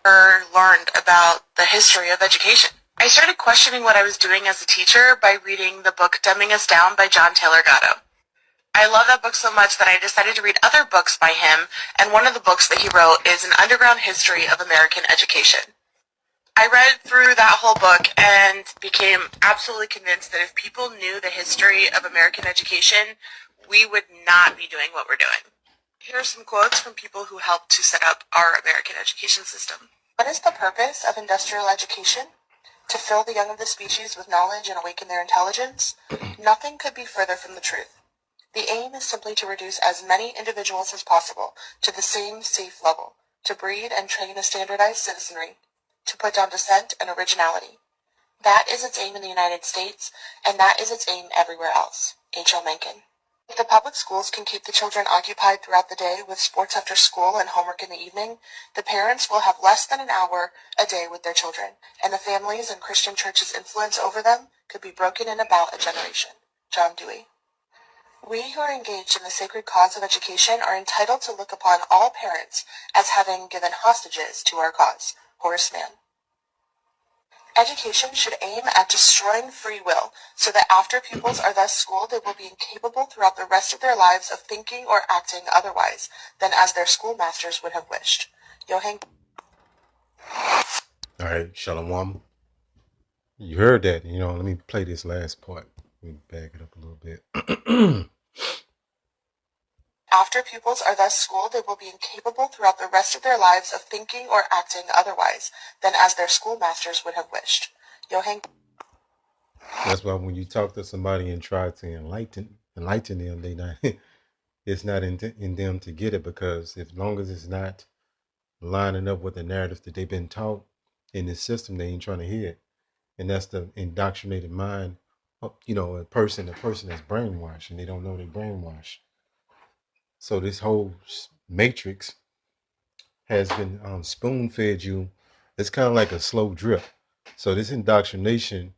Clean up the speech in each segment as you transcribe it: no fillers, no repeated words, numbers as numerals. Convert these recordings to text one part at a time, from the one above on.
learned about the history of education. I started questioning what I was doing as a teacher by reading the book Dumbing Us Down by John Taylor Gatto. I love that book so much that I decided to read other books by him, and one of the books that he wrote is An Underground History of American Education. I read through that whole book and became absolutely convinced that if people knew the history of American education, we would not be doing what we're doing. Here are some quotes from people who helped to set up our American education system. What is the purpose of industrial education? To fill the young of the species with knowledge and awaken their intelligence? Nothing could be further from the truth. The aim is simply to reduce as many individuals as possible to the same safe level, to breed and train a standardized citizenry, to put down dissent and originality. That is its aim in the United States, and that is its aim everywhere else. H. L. Mencken. If the public schools can keep the children occupied throughout the day with sports after school and homework in the evening, the parents will have less than an hour a day with their children, and the families and Christian churches' influence over them could be broken in about a generation. John Dewey. We who are engaged in the sacred cause of education are entitled to look upon all parents as having given hostages to our cause. Horace Mann. Education should aim at destroying free will, so that after pupils are thus schooled, they will be incapable throughout the rest of their lives of thinking or acting otherwise than as their schoolmasters would have wished. Johann. All right, Shalom. You heard that. Let me play this last part. Let me back it up a little bit. After pupils are thus schooled, they will be incapable throughout the rest of their lives of thinking or acting otherwise than as their schoolmasters would have wished. Johann. That's why when you talk to somebody and try to enlighten them, they not. It's not in them to get it, because as long as it's not lining up with the narrative that they've been taught in this system, they ain't trying to hear it. And that's the indoctrinated mind. A person that's brainwashed, and they don't know they're brainwashed. So this whole matrix has been spoon-fed you. It's kind of like a slow drip. So this indoctrination,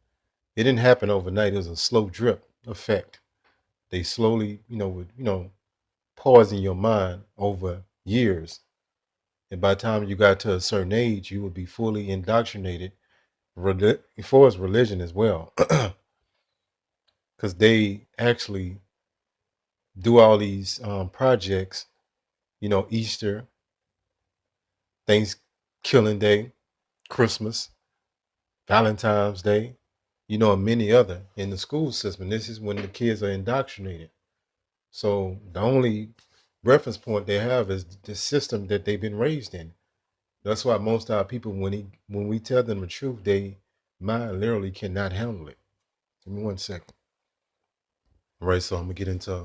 it didn't happen overnight. It was a slow drip effect. They slowly, would, poison your mind over years. And by the time you got to a certain age, you would be fully indoctrinated as far as religion as well. Because they actually do all these projects, Easter, Thanksgiving Day, Christmas, Valentine's Day, and many other in the school system. This is when the kids are indoctrinated. So the only reference point they have is the system that they've been raised in. That's why most of our people, when we tell them the truth, they mind literally cannot handle it. Give me 1 second. All right, so I'm gonna get into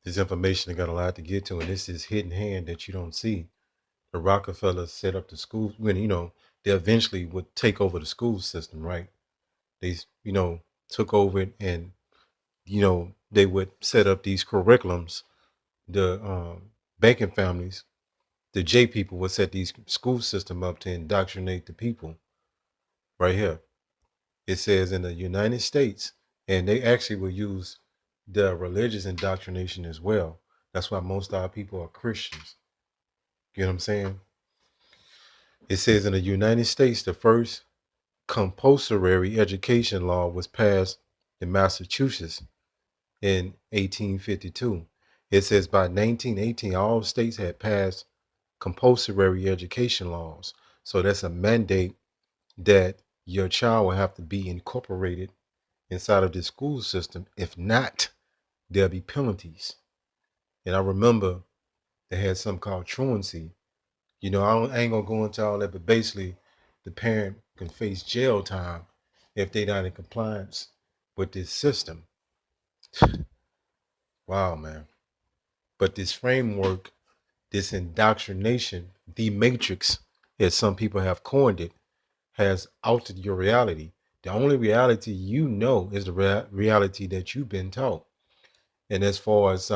this information. I got a lot to get to, and this is hidden hand that you don't see. The Rockefellers set up the schools when they eventually would take over the school system, right? They took over it, and they would set up these curriculums. The banking families, the J people, would set these school system up to indoctrinate the people. Right here, it says in the United States, and they actually will use the religious indoctrination as well. That's why most of our people are Christians. You know what I'm saying? It says in the United States, the first compulsory education law was passed in Massachusetts in 1852. It says by 1918, all states had passed compulsory education laws. So that's a mandate that your child will have to be incorporated inside of the school system. If not, there'll be penalties. And I remember they had something called truancy. I ain't gonna go into all that, but basically, the parent can face jail time if they're not in compliance with this system. Wow, man. But this framework, this indoctrination, the matrix, as some people have coined it, has altered your reality. The only reality you know is the reality that you've been taught. And as far as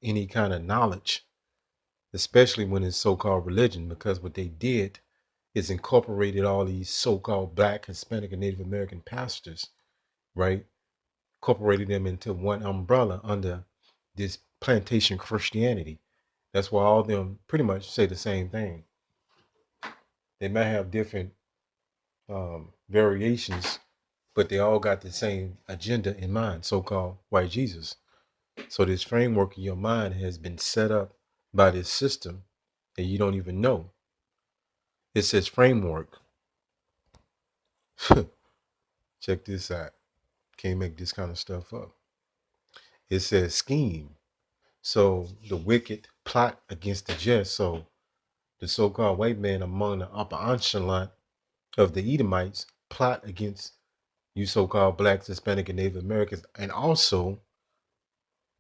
any kind of knowledge, especially when it's so-called religion, because what they did is incorporated all these so-called Black, Hispanic, and Native American pastors, right? Incorporated them into one umbrella under this plantation Christianity. That's why all of them pretty much say the same thing. They might have different variations, but they all got the same agenda in mind, so-called white Jesus. So this framework in your mind has been set up by this system and you don't even know. It says framework. Check this out. Can't make this kind of stuff up. It says scheme. So the wicked plot against the just. So the so-called white man among the upper echelon of the Edomites plot against you so-called blacks, Hispanic, and Native Americans, and also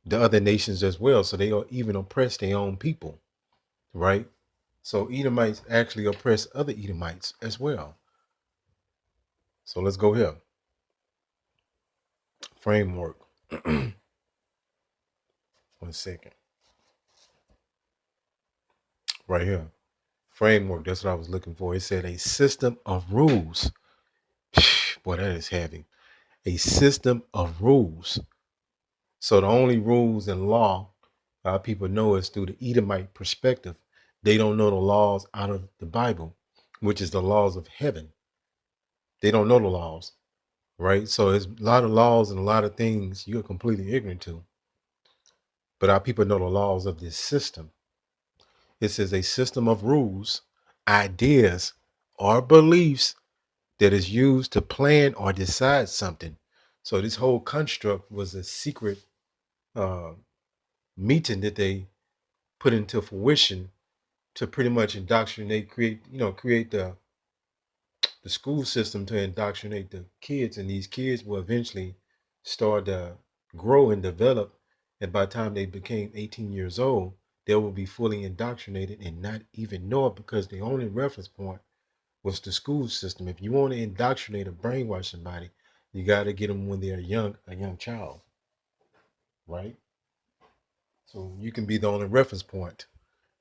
the other nations as well. So they are even oppress their own people, right? So Edomites actually oppress other Edomites as well. So let's go here. Framework. 1 second. Right here. Framework. That's what I was looking for. It said a system of rules. Boy, that is heavy. A system of rules. So the only rules and law our people know is through the Edomite perspective. They don't know the laws out of the Bible, which is the laws of heaven. They don't know the laws, right? So there's a lot of laws and a lot of things you're completely ignorant to. But our people know the laws of this system. It says a system of rules, ideas, or beliefs that is used to plan or decide something. So this whole construct was a secret meeting that they put into fruition to pretty much indoctrinate, create the school system to indoctrinate the kids, and these kids will eventually start to grow and develop. And by the time they became 18 years old, they will be fully indoctrinated and not even know it because the only reference point was the school system. If you want to indoctrinate or brainwash somebody, you got to get them when they're a young child, right? So you can be the only reference point.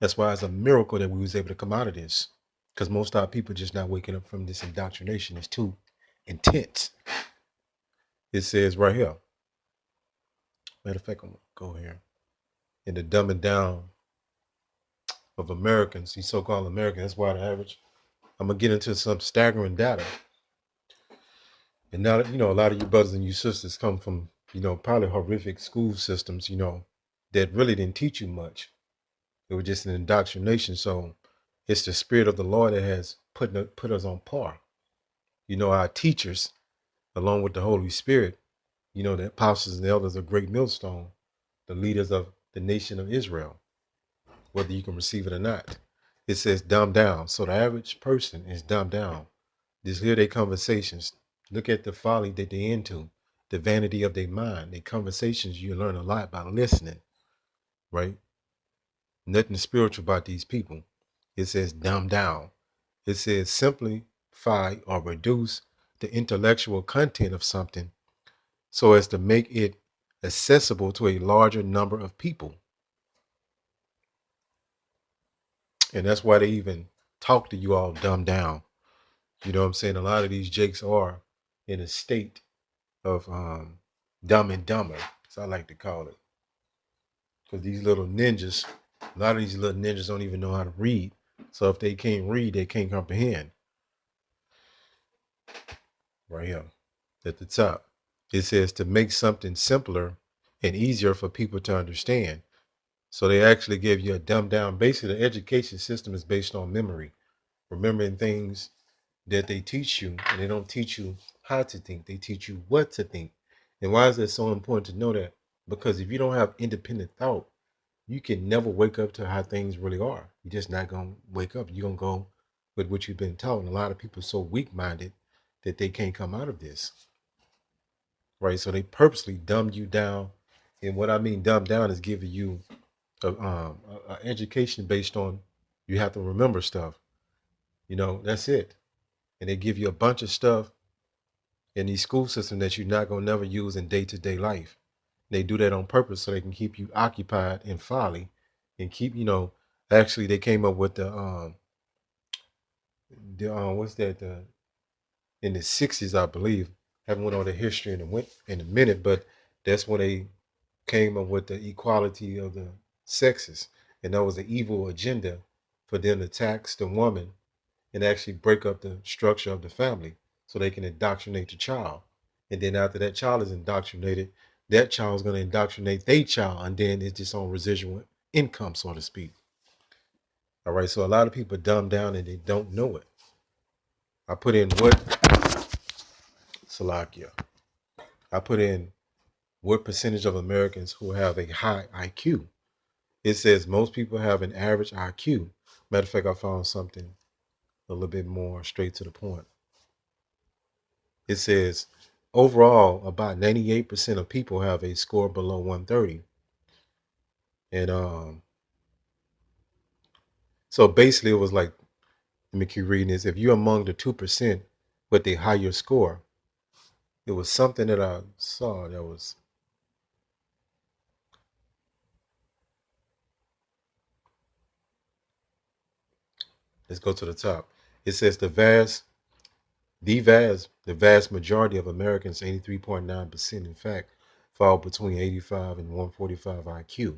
That's why it's a miracle that we was able to come out of this, because most of our people just not waking up from this indoctrination. It's too intense. It says right here. Matter of fact, I'm gonna go here. In the dumbing down of Americans, these so-called Americans, that's why the average. I'm gonna get into some staggering data. And now that a lot of you brothers and you sisters come from, probably horrific school systems, that really didn't teach you much. It was just an indoctrination. So it's the spirit of the Lord that has put us on par. Our teachers, along with the Holy Spirit, the apostles and the elders of Great Millstone, the leaders of the nation of Israel, whether you can receive it or not. It says dumb down. So the average person is dumbed down. Just hear their conversations. Look at the folly that they're into, the vanity of their mind. Their conversations, you learn a lot by listening, right? Nothing spiritual about these people. It says dumb down. It says simplify or reduce the intellectual content of something so as to make it accessible to a larger number of people. And that's why they even talk to you all dumbed down. You know what I'm saying? A lot of these jakes are in a state of dumb and dumber, as I like to call it. Because these little ninjas, a lot of these little ninjas don't even know how to read. So if they can't read, they can't comprehend. Right here at the top, it says to make something simpler and easier for people to understand. So they actually give you a dumbed down. Basically, the education system is based on memory, remembering things that they teach you, and they don't teach you how to think. They teach you what to think. And why is that so important to know that? Because if you don't have independent thought, you can never wake up to how things really are. You're just not going to wake up. You're going to go with what you've been taught. And a lot of people are so weak-minded that they can't come out of this, right? So they purposely dumbed you down. And what I mean dumb down is giving you a education based on you have to remember stuff. That's it. And they give you a bunch of stuff in these school systems that you're not going to never use in day-to-day life. They do that on purpose so they can keep you occupied in folly and keep, actually they came up with the what's that, in the 60s, I believe. Haven't went on the history in a minute, but that's when they came up with the equality of the sexes. And that was an evil agenda for them to tax the woman and actually break up the structure of the family so they can indoctrinate the child. And then after that child is indoctrinated, that child is going to indoctrinate their child, and then it's just on residual income, so to speak. All right, so a lot of people dumb down and they don't know it. I put in what Salakia. I put in what percentage of Americans who have a high IQ. It says most people have an average IQ. Matter of fact, I found something a little bit more straight to the point. It says overall, about 98% of people have a score below 130. And so basically it was like, let me keep reading this. If you're among the 2% with a higher score, it was something that I saw that was, let's go to the top. It says the vast majority of Americans, 83.9%, in fact, fall between 85 and 145 IQ,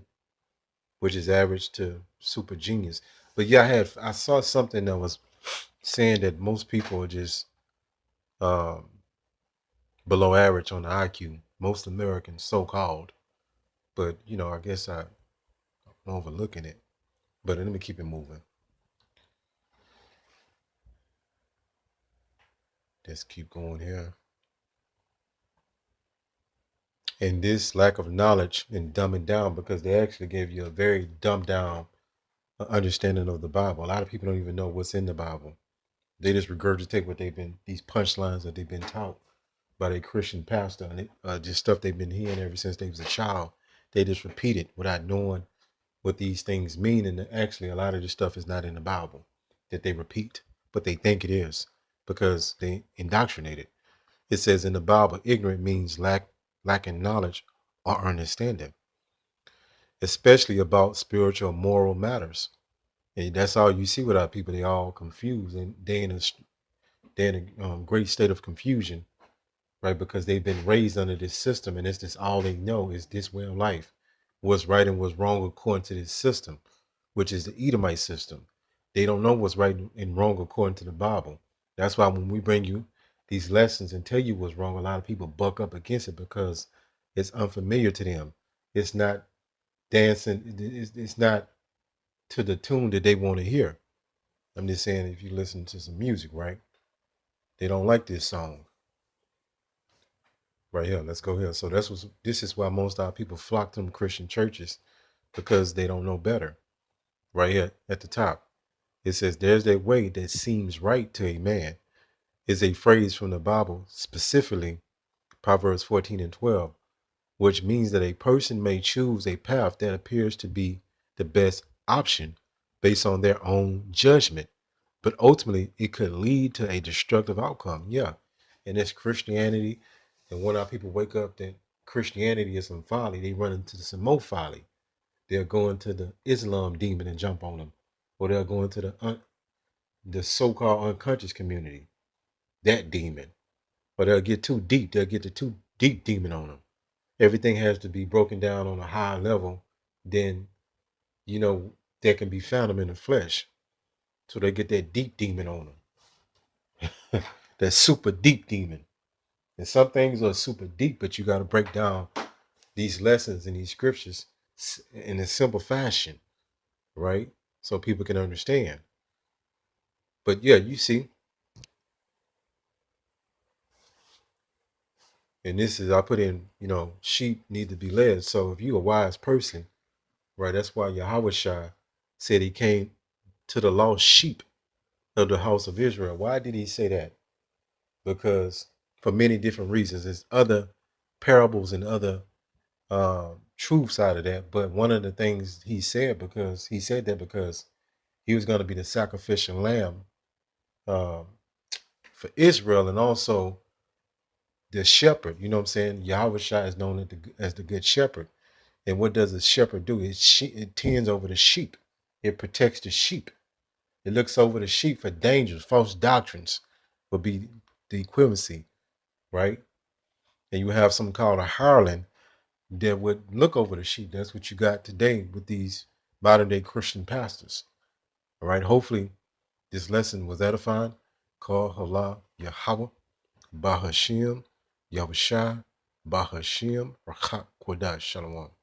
which is average to super genius. But yeah, I saw something that was saying that most people are just um, below average on the IQ. Most Americans, so called. But I guess I'm overlooking it. But let me keep it moving. Let's keep going here. And this lack of knowledge and dumbing down, because they actually gave you a very dumbed down understanding of the Bible. A lot of people don't even know what's in the Bible. They just regurgitate these punchlines that they've been taught by their Christian pastor, and just stuff they've been hearing ever since they was a child. They just repeat it without knowing what these things mean. And actually, a lot of this stuff is not in the Bible that they repeat, but they think it is because they indoctrinate it. It says in the Bible, ignorant means lacking knowledge or understanding, especially about spiritual moral matters. And that's all you see with our people. They all confused, and they're in a great state of confusion, right? Because they've been raised under this system, and it's just all they know is this way of life, what's right and what's wrong according to this system, which is the Edomite system. They don't know what's right and wrong according to the Bible. That's why when we bring you these lessons and tell you what's wrong, a lot of people buck up against it because it's unfamiliar to them. It's not dancing. It's not to the tune that they want to hear. I'm just saying, if you listen to some music, right? They don't like this song. Right here, let's go here. So this is why most of our people flock to them Christian churches, because they don't know better. Right here at the top, it says, "There's a way that seems right to a man," is a phrase from the Bible, specifically Proverbs 14 and 12, which means that a person may choose a path that appears to be the best option based on their own judgment, but ultimately it could lead to a destructive outcome. Yeah, and it's Christianity. And when our people wake up that Christianity is some folly, they run into some more folly. They'll go into the Islam demon and jump on them, or they'll go into the so-called unconscious community, that demon, or they'll get too deep. They'll get the too deep demon on them. Everything has to be broken down on a higher level than that can be found them in the flesh. So they get that deep demon on them, that super deep demon. And some things are super deep, but you got to break down these lessons and these scriptures in a simple fashion, right? So people can understand. But yeah, you see, and this is, I put in, sheep need to be led. So if you're a wise person, right, that's why Yahweh Shai said he came to the lost sheep of the house of Israel. Why did he say that? Because for many different reasons. There's other parables and other truths out of that. But one of the things he said because he was going to be the sacrificial lamb um, for Israel, and also the shepherd. You know what I'm saying? Yahweh Shai is known as the good shepherd. And what does a shepherd do? It tends over the sheep. It protects the sheep. It looks over the sheep for dangers, false doctrines would be the equivalency, right? And you have something called a hireling that would look over the sheep. That's what you got today with these modern day Christian pastors. All right. Hopefully this lesson was edifying. Call Allah Yahweh, Bahashim, Yahushai, Bahashim, Rakhat Kodash. Shalom.